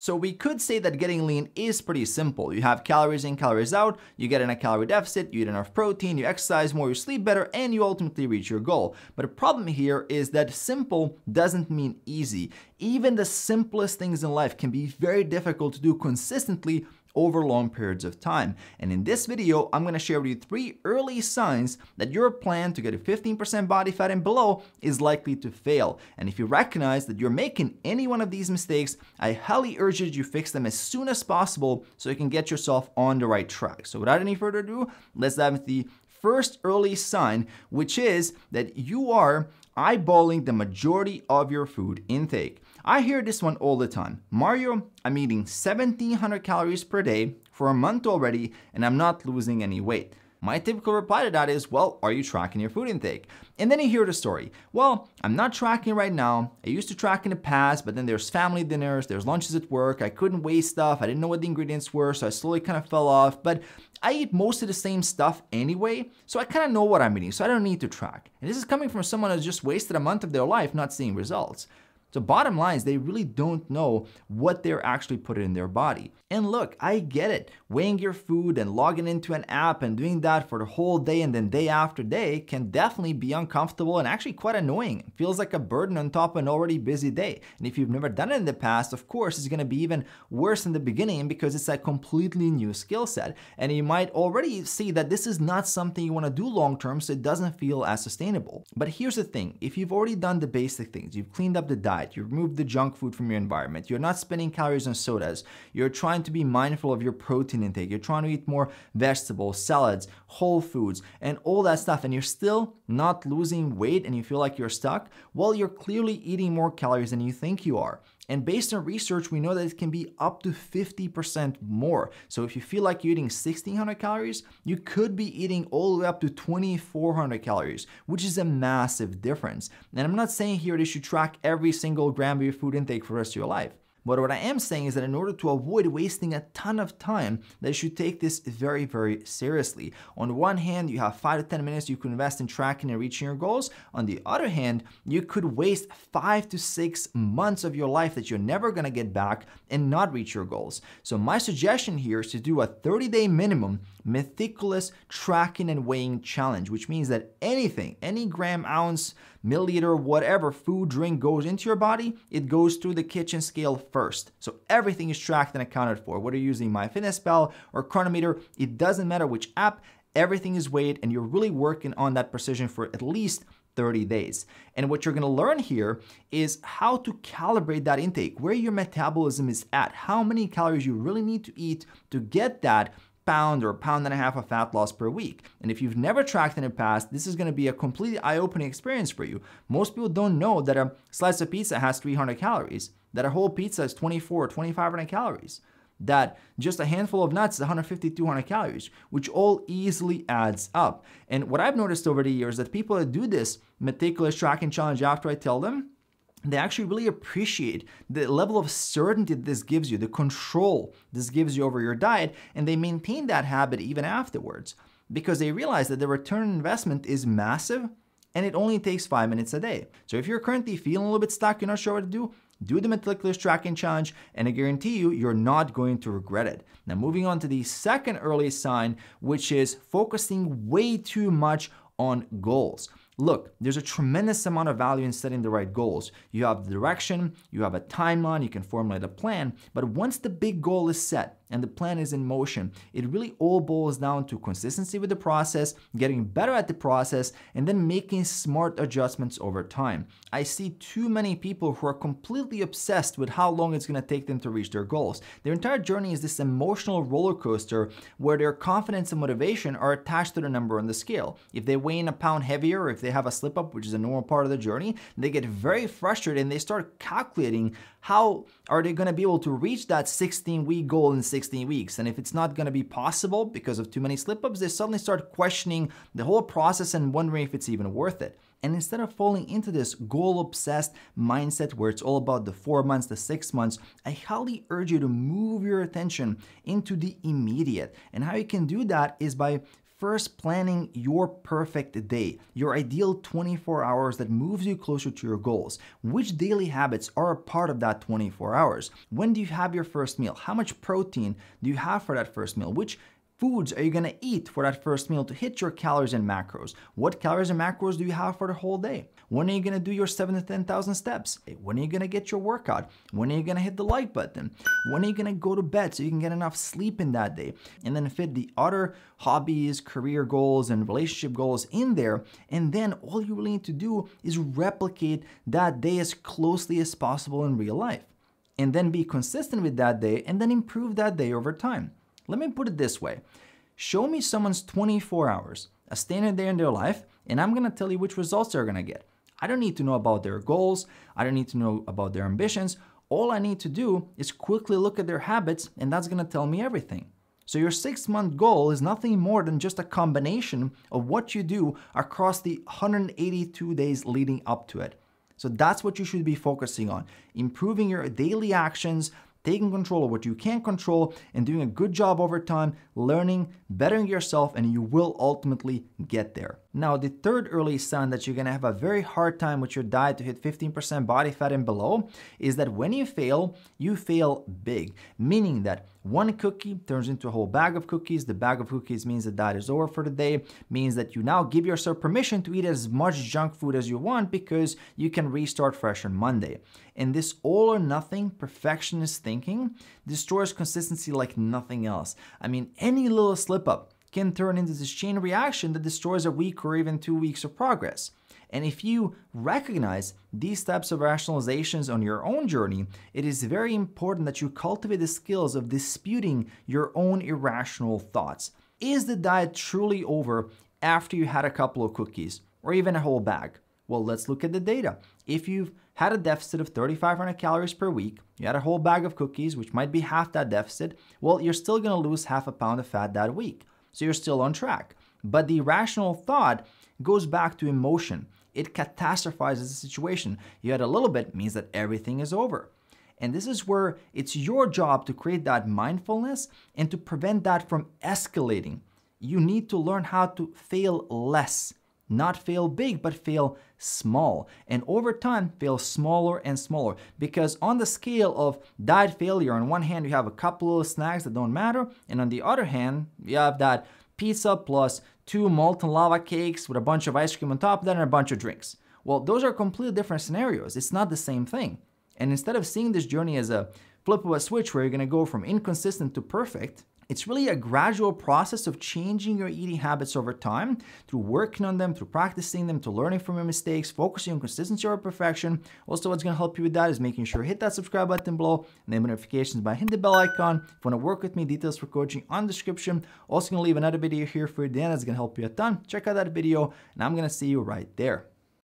So we could say that getting lean is pretty simple. You have calories in, calories out, you get in a calorie deficit, you eat enough protein, you exercise more, you sleep better, and you ultimately reach your goal. But the problem here is that simple doesn't mean easy. Even the simplest things in life can be very difficult to do consistently over long periods of time. And in this video, I'm gonna share with you 3 early signs that your plan to get to 15% body fat and below is likely to fail. And if you recognize that you're making any one of these mistakes, I highly urge that you fix them as soon as possible so you can get yourself on the right track. So without any further ado, let's dive into the first early sign, which is that you are eyeballing the majority of your food intake. I hear this one all the time. Mario, I'm eating 1,700 calories per day for a month already, and I'm not losing any weight. My typical reply to that is, well, are you tracking your food intake? And then you hear the story. Well, I'm not tracking right now. I used to track in the past, but then there's family dinners, there's lunches at work. I couldn't weigh stuff. I didn't know what the ingredients were, so I slowly kind of fell off. But I eat most of the same stuff anyway, so I kind of know what I'm eating, so I don't need to track. And this is coming from someone who's just wasted a month of their life not seeing results. So bottom line is they really don't know what they're actually putting in their body. And look, I get it. Weighing your food and logging into an app and doing that for the whole day and then day after day can definitely be uncomfortable and actually quite annoying. It feels like a burden on top of an already busy day. And if you've never done it in the past, of course, it's going to be even worse in the beginning because it's a completely new skill set. And you might already see that this is not something you want to do long term, so it doesn't feel as sustainable. But here's the thing. If you've already done the basic things, you've cleaned up the diet, you removed the junk food from your environment, you're not spending calories on sodas, you're trying to be mindful of your protein intake, you're trying to eat more vegetables, salads, whole foods, and all that stuff, and you're still not losing weight and you feel like you're stuck, well, you're clearly eating more calories than you think you are. And based on research, we know that it can be up to 50% more. So if you feel like you're eating 1,600 calories, you could be eating all the way up to 2,400 calories, which is a massive difference. And I'm not saying here that you should track every single gram of your food intake for the rest of your life. But what I am saying is that in order to avoid wasting a ton of time, that you should take this very, very seriously. On one hand, you have 5 to 10 minutes you could invest in tracking and reaching your goals. On the other hand, you could waste 5 to 6 months of your life that you're never gonna get back and not reach your goals. So my suggestion here is to do a 30-day minimum meticulous tracking and weighing challenge, which means that anything, any gram, ounce, milliliter, whatever food, drink goes into your body, it goes through the kitchen scale first. So everything is tracked and accounted for. Whether you're using MyFitnessPal or Chronometer, it doesn't matter which app, everything is weighed and you're really working on that precision for at least 30 days. And what you're gonna learn here is how to calibrate that intake, where your metabolism is at, how many calories you really need to eat to get that pound or pound and a half of fat loss per week. And if you've never tracked in the past, this is going to be a completely eye-opening experience for you. Most people don't know that a slice of pizza has 300 calories, that a whole pizza is 24 or 2,500 calories, that just a handful of nuts is 150, 200 calories, which all easily adds up. And what I've noticed over the years that people that do this meticulous tracking challenge after I tell them, they actually really appreciate the level of certainty this gives you, the control this gives you over your diet, and they maintain that habit even afterwards because they realize that the return on investment is massive and it only takes 5 minutes a day. So if you're currently feeling a little bit stuck, you're not sure what to do the meticulous tracking challenge, and I guarantee you, you're not going to regret it. Now, moving on to the second early sign, which is focusing way too much on goals. Look, there's a tremendous amount of value in setting the right goals. You have the direction, you have a timeline, you can formulate a plan, but once the big goal is set and the plan is in motion, it really all boils down to consistency with the process, getting better at the process, and then making smart adjustments over time. I see too many people who are completely obsessed with how long it's going to take them to reach their goals. Their entire journey is this emotional roller coaster where their confidence and motivation are attached to the number on the scale. If they weigh in a pound heavier, or if they have a slip up, which is a normal part of the journey, they get very frustrated and they start calculating how are they going to be able to reach that 16-week goal in 16 weeks. And if it's not going to be possible because of too many slip ups, they suddenly start questioning the whole process and wondering if it's even worth it. And instead of falling into this goal-obsessed mindset where it's all about the 4 months, the 6 months, I highly urge you to move your attention into the immediate. And how you can do that is by first planning your perfect day, your ideal 24 hours that moves you closer to your goals. Which daily habits are a part of that 24 hours? When do you have your first meal? How much protein do you have for that first meal? Which foods are you going to eat for that first meal to hit your calories and macros? What calories and macros do you have for the whole day? When are you going to do your 7,000 to 10,000 steps? When are you going to get your workout? When are you going to hit the like button? When are you going to go to bed so you can get enough sleep in that day? And then fit the other hobbies, career goals, and relationship goals in there. And then all you really need to do is replicate that day as closely as possible in real life. And then be consistent with that day and then improve that day over time. Let me put it this way. Show me someone's 24 hours, a standard day in their life, and I'm going to tell you which results they're going to get. I don't need to know about their goals. I don't need to know about their ambitions. All I need to do is quickly look at their habits, and that's going to tell me everything. So your 6-month goal is nothing more than just a combination of what you do across the 182 days leading up to it. So that's what you should be focusing on, improving your daily actions, taking control of what you can't control, and doing a good job over time, learning, bettering yourself, and you will ultimately get there. Now, the third early sign that you're gonna have a very hard time with your diet to hit 15% body fat and below is that when you fail big, meaning that one cookie turns into a whole bag of cookies. The bag of cookies means the diet is over for the day, means that you now give yourself permission to eat as much junk food as you want because you can restart fresh on Monday. And this all or nothing perfectionist thinking destroys consistency like nothing else. I mean, any little slip up can turn into this chain reaction that destroys a week or even 2 weeks of progress. And if you recognize these types of rationalizations on your own journey, it is very important that you cultivate the skills of disputing your own irrational thoughts. Is the diet truly over after you had a couple of cookies or even a whole bag? Well, let's look at the data. If you've had a deficit of 3,500 calories per week, you had a whole bag of cookies, which might be half that deficit, well, you're still going to lose half a pound of fat that week. So you're still on track. But the rational thought goes back to emotion. It catastrophizes the situation. You had a little bit means that everything is over. And this is where it's your job to create that mindfulness and to prevent that from escalating. You need to learn how to fail less. Not fail big, but fail small. And over time, fail smaller and smaller. Because on the scale of diet failure, on one hand, you have a couple of snacks that don't matter. And on the other hand, you have that pizza plus 2 molten lava cakes with a bunch of ice cream on top of that and a bunch of drinks. Well, those are completely different scenarios. It's not the same thing. And instead of seeing this journey as a flip of a switch where you're going to go from inconsistent to perfect, it's really a gradual process of changing your eating habits over time through working on them, through practicing them, to learning from your mistakes, focusing on consistency over perfection. Also, what's going to help you with that is making sure you hit that subscribe button below, enable notifications by hitting the bell icon. If you want to work with me, details for coaching on the description. Also going to leave another video here for you at the end that's going to help you a ton. Check out that video, and I'm going to see you right there.